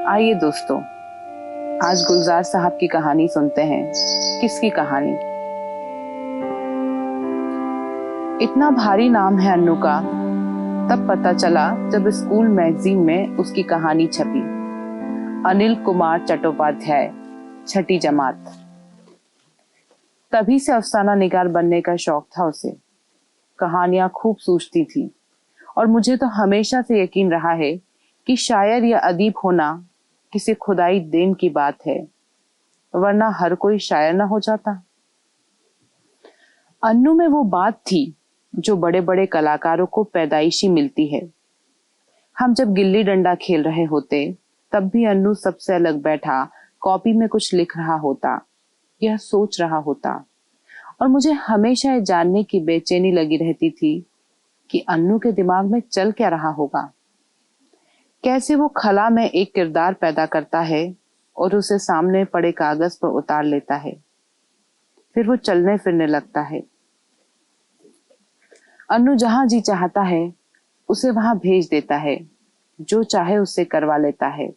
आइए दोस्तों, आज गुलजार साहब की कहानी सुनते हैं। किसकी कहानी? इतना भारी नाम है अन्नू का तब पता चला जब स्कूल मैगजीन में उसकी कहानी छपी। अनिल कुमार चट्टोपाध्याय, छठी जमात। तभी से अफसाना निगार बनने का शौक था उसे। कहानियां खूब सूझती थी और मुझे तो हमेशा से यकीन रहा है कि शायर या अदीब होना किसी खुदाई देन की बात है, वरना हर कोई शायर ना हो जाता। अन्नू में वो बात थी जो बड़े बड़े कलाकारों को पैदाइशी मिलती है। हम जब गिल्ली डंडा खेल रहे होते तब भी अन्नू सबसे अलग बैठा कॉपी में कुछ लिख रहा होता, यह सोच रहा होता, और मुझे हमेशा ये जानने की बेचैनी लगी रहती थी कि अन्नू के दिमाग में चल क्या रहा होगा। कैसे वो खला में एक किरदार पैदा करता है और उसे सामने पड़े कागज पर उतार लेता है, फिर वो चलने फिरने लगता है। अन्नू जहां जी चाहता है उसे वहां भेज देता है, जो चाहे उससे करवा लेता है,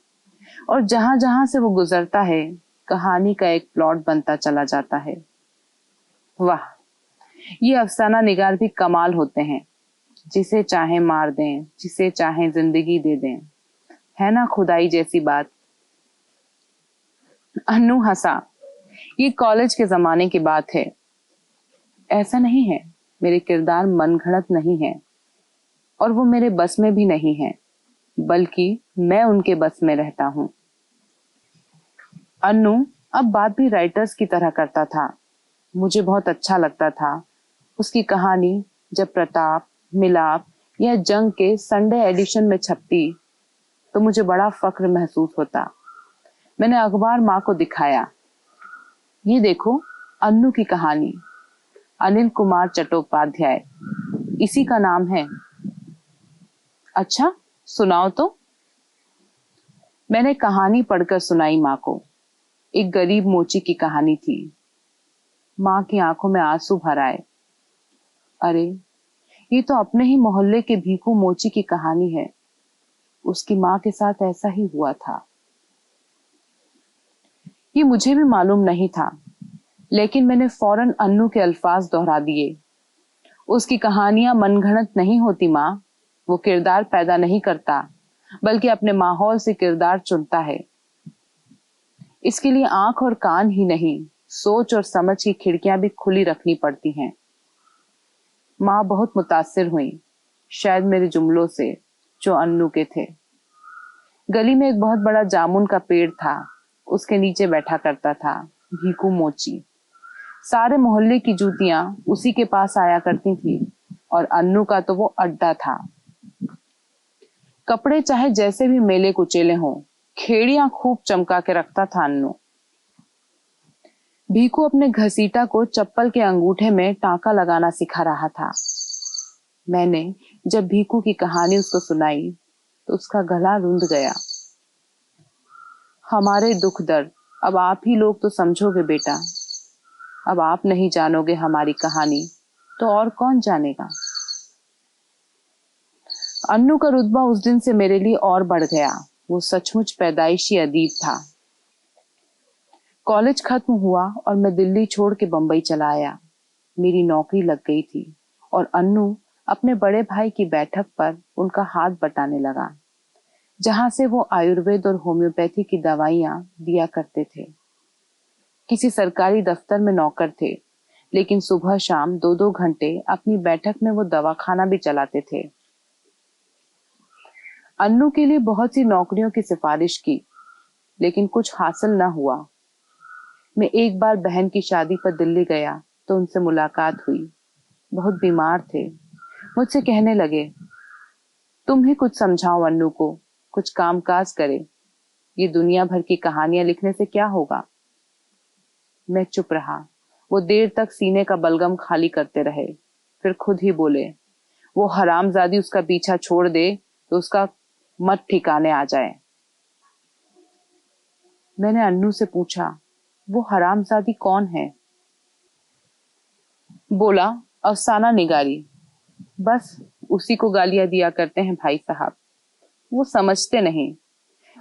और जहां जहां से वो गुजरता है कहानी का एक प्लॉट बनता चला जाता है। वाह, ये अफसाना निगार भी कमाल होते हैं। जिसे चाहे मार दें, जिसे चाहे जिंदगी दे दें, है ना खुदाई जैसी बात। अन्नू हंसा। ये कॉलेज के जमाने की बात है। ऐसा नहीं है, मेरे किरदार मनगढ़ंत नहीं है और वो मेरे बस में भी नहीं है, बल्कि मैं उनके बस में रहता हूं। अन्नू अब बात भी राइटर्स की तरह करता था। मुझे बहुत अच्छा लगता था उसकी कहानी जब प्रताप, मिलाप या जंग के संडे एडिशन में छपती तो मुझे बड़ा फख्र महसूस होता। मैंने अखबार माँ को दिखाया, ये देखो अन्नू की कहानी, अनिल कुमार चट्टोपाध्याय, इसी का नाम है। अच्छा, सुनाओ तो। मैंने कहानी पढ़कर सुनाई माँ को। एक गरीब मोची की कहानी थी। माँ की आंखों में आंसू भर आए। अरे, ये तो अपने ही मोहल्ले के भीखू मोची की कहानी है। उसकी माँ के साथ ऐसा ही हुआ था। ये मुझे भी मालूम नहीं था, लेकिन मैंने फौरन अन्नू के अल्फाज दोहरा दिए। उसकी कहानियां मनगढ़ंत नहीं होती माँ। वो किरदार पैदा नहीं करता, बल्कि अपने माहौल से किरदार चुनता है। इसके लिए आंख और कान ही नहीं, सोच और समझ की खिड़कियां भी खुली रखनी पड़ती हैं। माँ बहुत मुतासिर हुई, शायद मेरे जुमलों से जो अन्नू के थे। गली में एक बहुत बड़ा जामुन का पेड़ था, उसके नीचे बैठा करता था भीखू मोची। सारे मोहल्ले की जूतियां उसी के पास आया करती थी और अन्नू का तो वो अड्डा था। कपड़े चाहे जैसे भी मेले कुचेले हों, खेड़ियां खूब चमका के रखता था अन्नू। भीखू अपने घसीटा को चप्पल के अंगूठे में टांका लगाना सिखा रहा था। मैंने जब भीखू की कहानी उसको सुनाई तो उसका गला रुंध गया। हमारे दुख दर्द अब आप ही लोग तो समझोगे बेटा। अब आप नहीं जानोगे हमारी कहानी तो और कौन जानेगा। अन्नू का रुतबा उस दिन से मेरे लिए और बढ़ गया। वो सचमुच पैदाइशी अदीब था। कॉलेज खत्म हुआ और मैं दिल्ली छोड़ के बंबई चला आया। मेरी नौकरी लग गई थी और अन्नू अपने बड़े भाई की बैठक पर उनका हाथ बटाने लगा, जहां से वो आयुर्वेद और होम्योपैथी की दवाइयां दिया करते थे। किसी सरकारी दफ्तर में नौकर थे, लेकिन सुबह शाम 2-2 घंटे अपनी बैठक में वो दवाखाना भी चलाते थे। अन्नू के लिए बहुत सी नौकरियों की सिफारिश की, लेकिन कुछ हासिल न हुआ। मैं एक बार बहन की शादी पर दिल्ली गया तो उनसे मुलाकात हुई। बहुत बीमार थे। मुझसे कहने लगे, तुम ही कुछ समझाओ अन्नू को, कुछ कामकाज करे। ये दुनिया भर की कहानियां लिखने से क्या होगा। मैं चुप रहा। वो देर तक सीने का बलगम खाली करते रहे, फिर खुद ही बोले, वो हरामजादी उसका पीछा छोड़ दे तो उसका मत ठिकाने आ जाए। मैंने अन्नू से पूछा, वो हरामजादी कौन है? बोला, अफसाना निगारी। बस उसी को गालियां दिया करते हैं भाई साहब। वो समझते नहीं।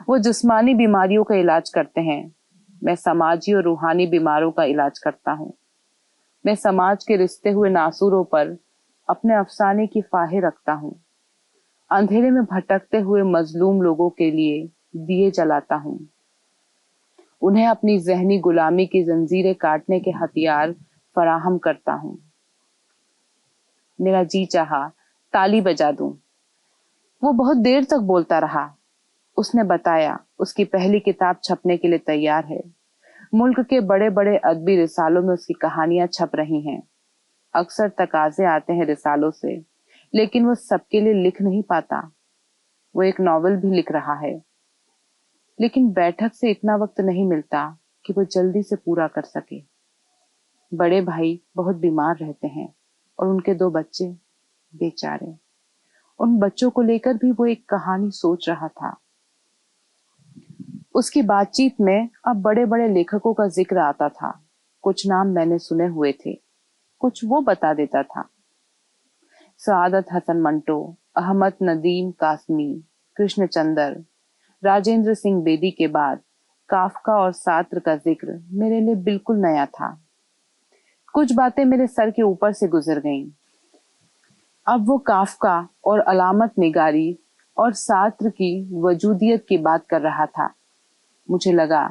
वो जिस्मानी बीमारियों का इलाज करते हैं, मैं समाजी और रूहानी बीमारों का इलाज करता हूँ। मैं समाज के रिश्ते हुए नासूरों पर अपने अफसाने की फाहे रखता हूँ। अंधेरे में भटकते हुए मजलूम लोगों के लिए दिए जलाता हूँ। उन्हें अपनी जहनी गुलामी की जंजीरें काटने के हथियार फराहम करता हूँ। मेरा जी चाहा ताली बजा दूं। वो बहुत देर तक बोलता रहा। उसने बताया उसकी पहली किताब छपने के लिए तैयार है। मुल्क के बड़े बड़े अदबी रिसालों में उसकी कहानियां छप रही हैं। अक्सर तकाजे आते हैं रिसालों से, लेकिन वो सबके लिए लिख नहीं पाता। वो एक नॉवेल भी लिख रहा है, लेकिन बैठक से इतना वक्त नहीं मिलता कि वो जल्दी से पूरा कर सके। बड़े भाई बहुत बीमार रहते हैं और उनके 2 बच्चे बेचारे। उन बच्चों को लेकर भी वो एक कहानी सोच रहा था। उसकी बातचीत में अब बड़े बड़े लेखकों का जिक्र आता था। कुछ नाम मैंने सुने हुए थे, कुछ वो बता देता था। सआदत हसन मंटो, अहमद नदीम कासमी, कृष्णचंद्र, राजेंद्र सिंह बेदी के बाद काफका और सात्र का जिक्र मेरे लिए बिल्कुल नया था। कुछ बातें मेरे सर के ऊपर से गुजर गईं। अब वो काफका और अलामत निगारी और सात्र की वजूदियत की बात कर रहा था। मुझे लगा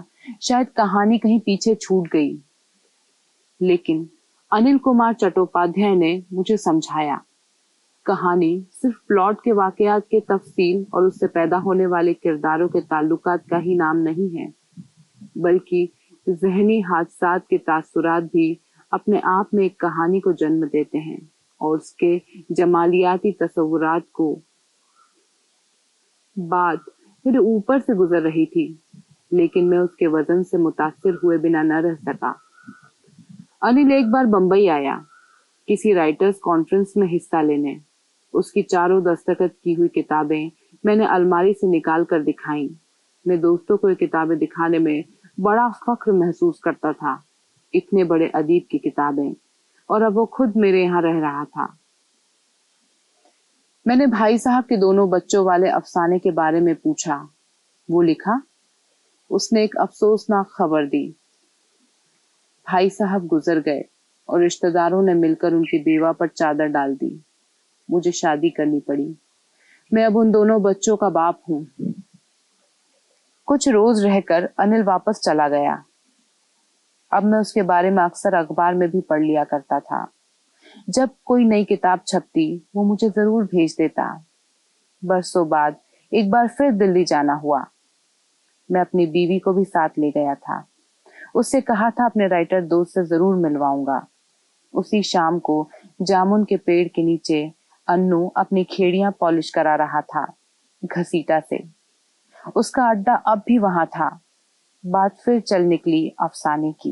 शायद कहानी कहीं पीछे छूट गई, लेकिन अनिल कुमार चट्टोपाध्याय ने मुझे समझाया, कहानी सिर्फ प्लॉट के वाकयात के तफसील और उससे पैदा होने वाले किरदारों के ताल्लुकात का ही नाम नहीं है, बल्कि जहनी हादसात के तासुरात भी अपने आप में एक कहानी को जन्म देते हैं और उसके जमालियाती तस्वुरात को बात मेरे ऊपर से गुजर रही थी, लेकिन मैं उसके वजन से मुतासिर हुए बिना न रह सका। अनिल एक बार बंबई आया किसी राइटर्स कॉन्फ्रेंस में हिस्सा लेने। उसकी चारों दस्तखत की हुई किताबें मैंने अलमारी से निकाल कर दिखाई। मैं दोस्तों को ये किताबें दिखाने में बड़ा फख्र महसूस करता था। इतने बड़े अदीब की किताबें, और अब वो खुद मेरे यहाँ रह रहा था। मैंने भाई साहब के दोनों बच्चों वाले अफसाने के बारे में पूछा। वो लिखा? उसने एक अफसोसनाक खबर दी। भाई साहब गुजर गए और रिश्तेदारों ने मिलकर उनकी बेवा पर चादर डाल दी। मुझे शादी करनी पड़ी। मैं अब उन दोनों बच्चों का बाप हूँ। कुछ रोज रहकर अनिल वापस चला गया। अब मैं उसके बारे में अक्सर अखबार में भी पढ़ लिया करता था। जब कोई नई किताब छपती वो मुझे जरूर भेज देता। बरसों बाद एक बार फिर दिल्ली जाना हुआ। मैं अपनी बीवी को भी साथ ले गया था। उससे कहा था अपने राइटर दोस्त से जरूर मिलवाऊंगा। उसी शाम को जामुन के पेड़ के नीचे अन्नू अपनी खेड़ियां पॉलिश करा रहा था घसीटा से। उसका अड्डा अब भी वहां था। बात फिर चल निकली अफसाने की।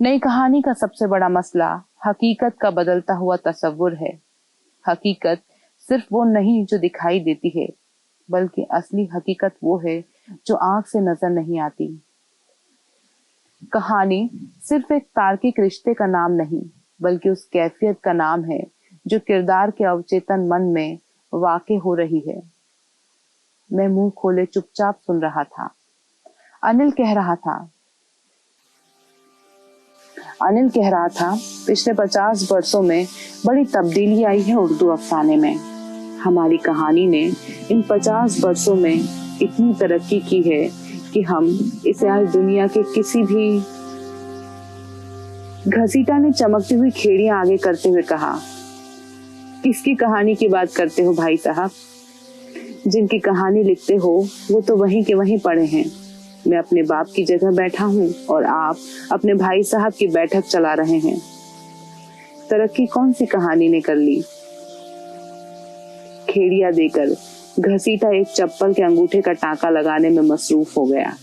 नई कहानी का सबसे बड़ा मसला हकीकत का बदलता हुआ तस्वुर है। हकीकत सिर्फ वो नहीं जो दिखाई देती है, बल्कि असली हकीकत वो है जो आंख से नजर नहीं आती। कहानी सिर्फ एक तार्किक रिश्ते का नाम नहीं, बल्कि उस कैफियत का नाम है जो किरदार के अवचेतन मन में वाक़े हो रही है। मैं मुंह खोले चुपचाप सुन रहा था। अनिल कह रहा था पिछले 50 वर्षों में बड़ी तब्दीली आई है उर्दू अफसाने में। हमारी कहानी ने इन 50 वर्षों में इतनी तरक्की की है कि हम इसे आज दुनिया के किसी भी। घसीटा ने चमकती हुई खेड़ियां आगे करते हुए कहा, किसकी कहानी की बात करते हो भाई साहब? जिनकी कहानी लिखते हो वो तो वहीं के वहीं पड़े हैं। मैं अपने बाप की जगह बैठा हूँ और आप अपने भाई साहब की बैठक चला रहे हैं। तरक्की कौन सी कहानी ने कर ली? खेड़िया देकर घसीटा एक चप्पल के अंगूठे का टांका लगाने में मसरूफ हो गया।